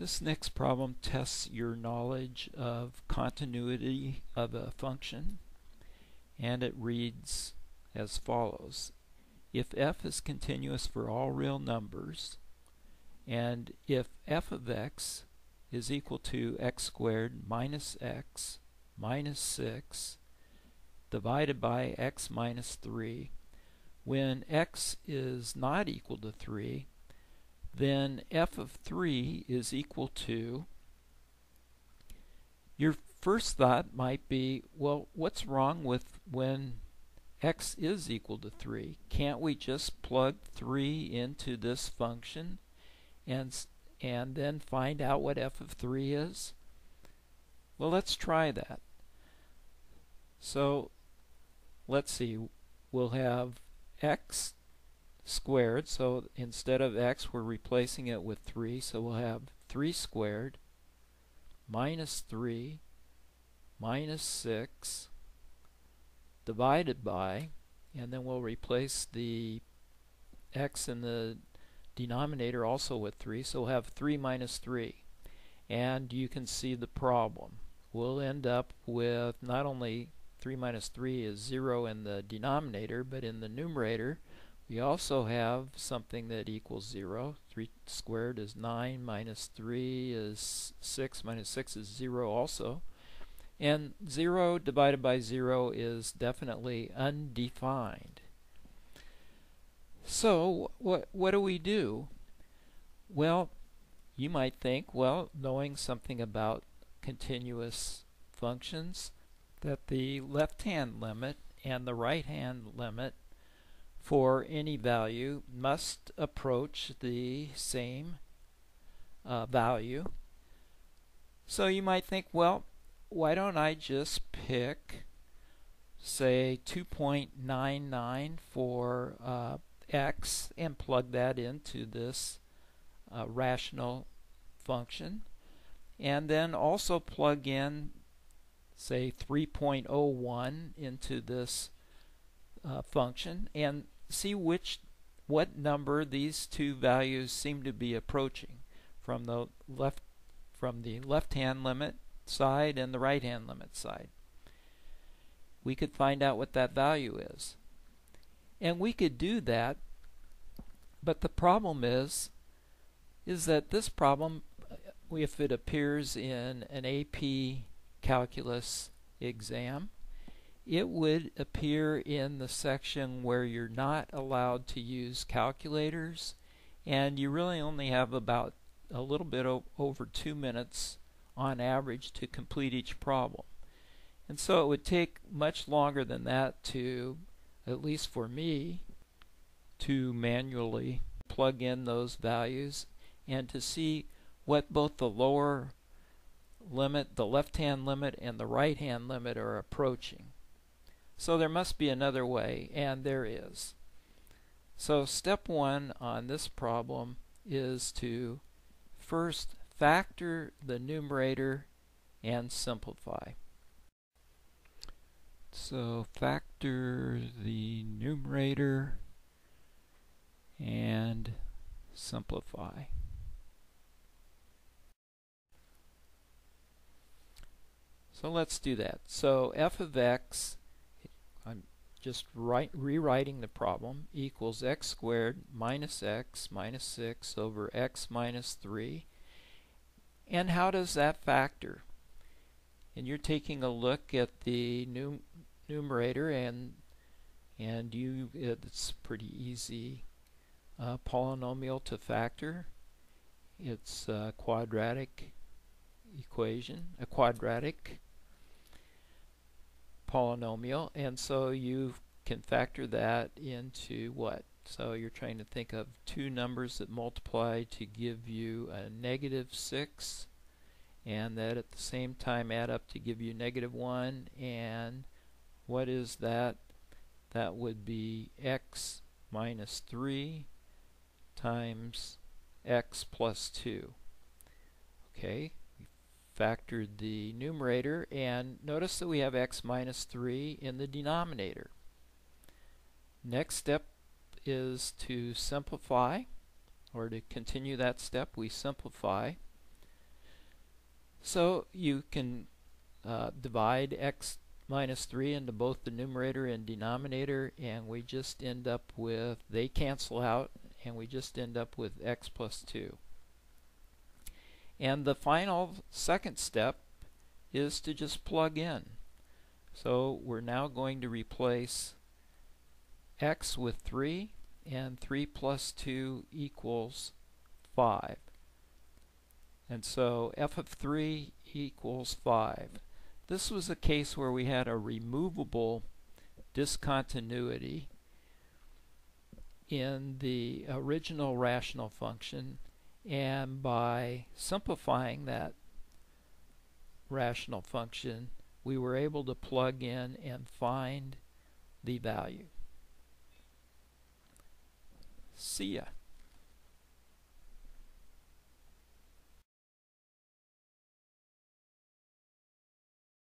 This next problem tests your knowledge of continuity of a function, and it reads as follows. If f is continuous for all real numbers, and if f of x is equal to x squared minus x minus 6 divided by x minus 3, when x is not equal to 3, then f of 3 is equal to, your first thought might be, well, what's wrong with when x is equal to 3? Can't we just plug 3 into this function and then find out what f of 3 is? Well, let's try that. So let's see, we'll have x squared, so instead of x we're replacing it with 3, so we'll have 3 squared minus 3 minus 6 divided by, and then we'll replace the x in the denominator also with 3, so we'll have 3 minus 3. And you can see the problem. We'll end up with not only 3 minus 3 is 0 in the denominator, but in the numerator we also have something that equals 0. 3 squared is 9, minus 3 is 6, minus 6 is 0 also. And 0 divided by 0 is definitely undefined. So what do we do? Well, you might think, well, knowing something about continuous functions, that the left-hand limit and the right-hand limit for any value must approach the same value. So you might think, well, why don't I just pick, say, 2.99 for x and plug that into this rational function, and then also plug in, say, 3.01 into this function, and see what number these two values seem to be approaching from the left-hand limit side and the right-hand limit side. We could find out what that value is, and we could do that, but the problem is that this problem, if it appears in an AP calculus exam, it would appear in the section where you're not allowed to use calculators, and you really only have about a little bit over 2 minutes on average to complete each problem. And so it would take much longer than that to, at least for me, to manually plug in those values and to see what both the lower limit, the left-hand limit, and the right-hand limit are approaching. So there must be another way, and there is. So step one on this problem is to first factor the numerator and simplify. So factor the numerator and simplify. So let's do that. So f of x, I'm just rewriting the problem, equals x squared minus x minus 6 over x minus 3. And how does that factor? And you're taking a look at the numerator, and it's pretty easy polynomial to factor. It's a quadratic equation, a quadratic polynomial, and so you can factor that into what? So you're trying to think of two numbers that multiply to give you a negative 6, and that at the same time add up to give you negative 1, and what is that? That would be x minus 3 times x plus 2. Okay, we factored the numerator, and notice that we have x minus 3 in the denominator. Next step is to simplify, or to continue that step, we simplify. So you can divide x minus 3 into both the numerator and denominator, and we just end up with, they cancel out, and we just end up with x plus 2. And the final second step is to just plug in. So we're now going to replace x with 3, and 3 plus 2 equals 5. And so f of 3 equals 5. This was a case where we had a removable discontinuity in the original rational function, and by simplifying that rational function, we were able to plug in and find the value. See ya.